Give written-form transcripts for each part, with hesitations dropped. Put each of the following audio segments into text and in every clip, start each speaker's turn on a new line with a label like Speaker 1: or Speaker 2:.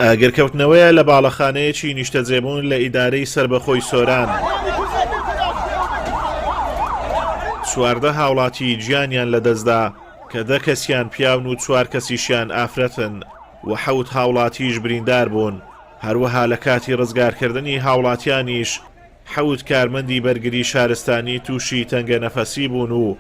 Speaker 1: ئاگرکەوتنەوەیە لە باڵەخانەیەکی نیشتەجێبوون لە ئیدارەی سربەخۆی سۆران. 14 هاوڵاتی گیانیان لەدەستدا کە 10 کەسیان پیاون و 4 کەسیشیان ئافرەتن و 7 هاوڵاتیش بریندار بوون. هەروەها لە کاتی ڕزگارکردنی هاوڵاتیانیش 7 کارمەندی بەرگری شارستانی تووشی تەنگە نەفەسی بوون و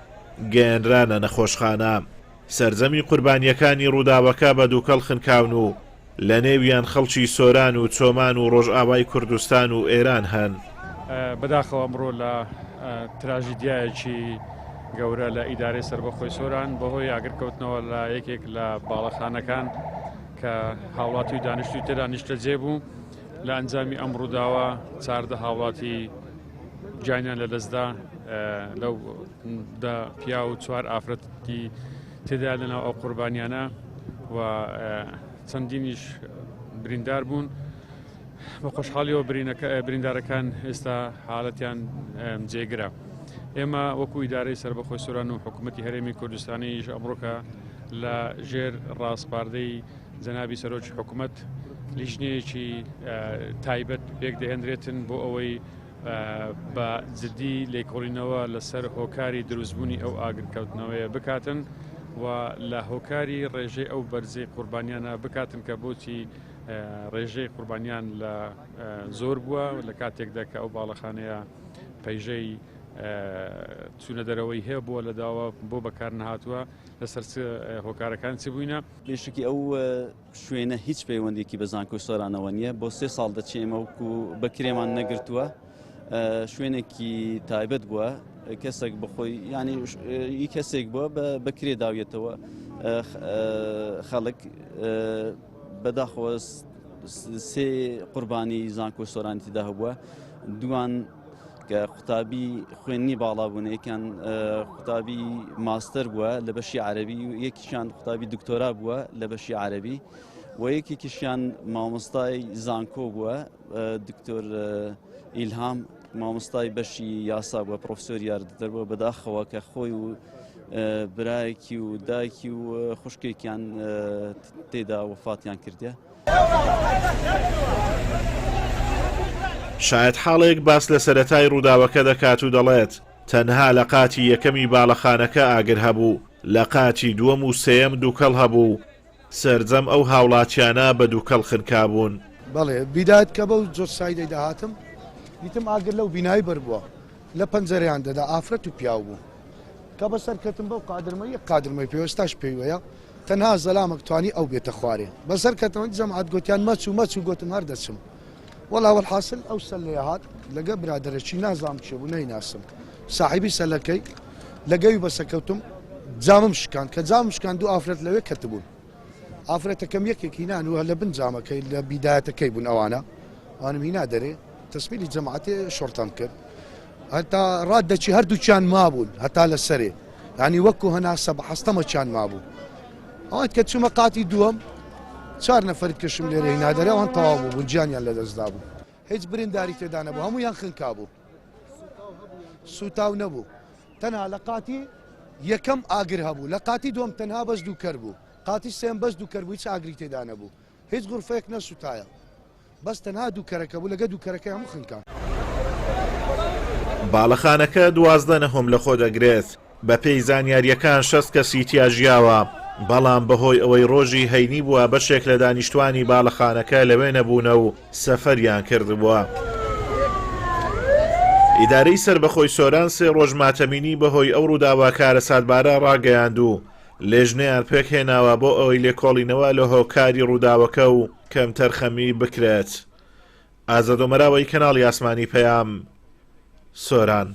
Speaker 1: گەیەنرانە نەخۆشخانە. سەرجەمی قوربانیەکانی ڕووداوەکە بە دووکەڵ خنکاون و لە نێویان خەڵکی سۆران و چۆمان و ڕۆژئاوای کوردستان و ئێران هەن.
Speaker 2: بەداخەوە ئەمڕۆ لە تراژیدیایەکی گەورە لە ئیدارەی سربەخۆی سۆران بەهۆی ئاگرکەوتنەوە لە یەکێک لە باڵەخانەکان کە هاوڵاتی و دانیشتوی تێدا نیشتەجێ بوو لە ئەنجامی ئەم ڕووداوە 14 هاوڵاتی گیانیان لەدەستدا لەو پیا و 4 ئافرەتی تێدا لەناو ئەو قوربانیانە و چەندینیش بریندار بوون. بە خۆشحاڵیەوە بریندارەکان ئێستا حاڵەتیان جێگرا. ئێمە وەکو ئیدارەی سربەخۆی سۆران و حکوومەتی هەرێمی کوردستانیش ئەمڕۆکە لە ژێر ڕاستپاردەی جەنابی سەرۆکی حکوومەت لیژنەیەکی تایبەت پێک دەهێنرێتن بۆ ئەوەی بە جدی لێکۆڵینەوە لەسەر هۆکاری دروستبوونی ئەو ئاگرکەوتنەوەیە بکاتن و لە هۆکاری ڕێژەی ئەو بەرزەی قوربانیانە بکاتن کە بۆچی ڕێژەی قوربانیان لە زۆر بووە لە کاتێکدا کە ئەو باڵەخانەیە پەیژەی چوونە دەرەوەی هەیە بووە لە داوە بۆ بەکار نەهاتووە لەسەر هۆکارەکان چ بووینە.
Speaker 3: بێشکی ئەو شوێنە هیچ پەیوەندێکی بە زانکۆی سۆرانەوە نییە. بۆ 3 ساڵ دەچێمە وەکو بەکرێمان نەگرتووە. شوێنێکی تایبەت بووە کەسێک بخۆی ینی کەسێک بووە بەکرێ داویێتەوە خەڵک بەداخەوە 3 قوربانی زانکۆی سۆرانی تێدا هەبووە. دوان کە قوتابی خوێنی باڵابوونەیەکیان قوتابی ماستەر بووە لە بەشی عەرەبی و یەکیشیان قوتابی دکتۆرا بووە لە بەشی عەرەبی و یەکێکیشیان مامۆستای زانکۆ بووە دکتۆر ئیلهام مامۆستای بەشی یاسا بووە پرۆفسۆری یاردەدەر بووە بەداخەوە کە خۆی و برایەکی و دایکی و خوشکێکیان تێدا وەفاتیان کردە.
Speaker 1: شاید حاڵێک باس لە سەرەتای ڕووداوەکە دەکات و دەڵێت تەنها لە قاتی یەکەمی باڵەخانەکە ئاگر هەبوو، لە قاتی دووەم و سێیەم دووکەڵ هەبوو. سەرجەم ئەو هاوڵاتیانە بە دووکەڵ خنکابوون.
Speaker 4: بەڵێ بیدات کە بەو جۆر سایدەی داهاتم دیتم ئاگر لەو بینایی بەربووە لە پەنجەرەیان دەدا ئافرەت و پیاو بوو کە بەسەرکەتم بەو قادرمە یەک قادرمەی پێوەستاش پێیوەیە تەنها زەلامەک توانی ئەو بێتە خوارێ بەسەرکەتەوە جەمعات گوتیان مەچ و گوتم هەر دەچم وەڵا وەڵحاصل ئەو سەر لێ هات لەگە برادەرەکی نازام چێ بوو نەیناسم ساحیبی سەلەکەی لەگەوی بەسەکەوتم جامم شکاند کە جامم شکاند و ئافرەت لەوێ کەتبوون ئافرەتەکەم یەکێکی نان و لە بن جامەکەی لە بیدایەتەکەی بوون ئەوانە ئەوانم هینا دەرێ تەسبیلی جەماعەتێ شۆرتان کرد هەتا ڕاد دەچی هەردووچیان مابوون هەتا لە سەرێ ینی وەکو هەنا سەب حەستەمەچیان مابوو ئەوات کە چوومە قاتی دووەم 4 نەفەرت کەشم لێرە هینا دەرێ ئەوان تەواو بوو بوون گیانیان لەدەستدا بوو هیچ برینداری تێدا نەبوو هەموویان خنکا بوو سوتاو نەبوو تەنها لە قاتی یەکەم ئاگر هەبوو لە قاتی دووەم تەنها بەس دووکەر بوو قاتی سێم بەس دووکەر بوو هیچ ئاگری تێدا نەبوو هیچ غورفەیەک نەسوتایە بەس تەنها دووکەرەکە بوو لەگە دووکەرەکەی هەموو خنکان.
Speaker 1: باڵەخانەکە 12 نەهۆم لە خۆ دەگرێت بە پێی زانیاریەکان 6 کەسی تیا ژیاوە بەڵام بەهۆی ئەوەی ڕۆژی هەینی بووە بەشێک لە دانیشتوانی باڵەخانەکە لەوێ نەبوونە و سەفەریان کردبووە. ئیدارەی سربەخۆی سۆران 3 ڕۆژ ماتەمینی بەهۆی ئەو ڕووداوە کارە ساتبارە ڕاگەیاند و لێژنەیان پێکهێناوە بۆ ئەوەی لێکۆڵینەوە لە هۆکاری ڕووداوەکە و کەم تەرخەمی بکرێت. ئازادۆمەراوەی کەناڵی ئاسمانی پەیام سۆران.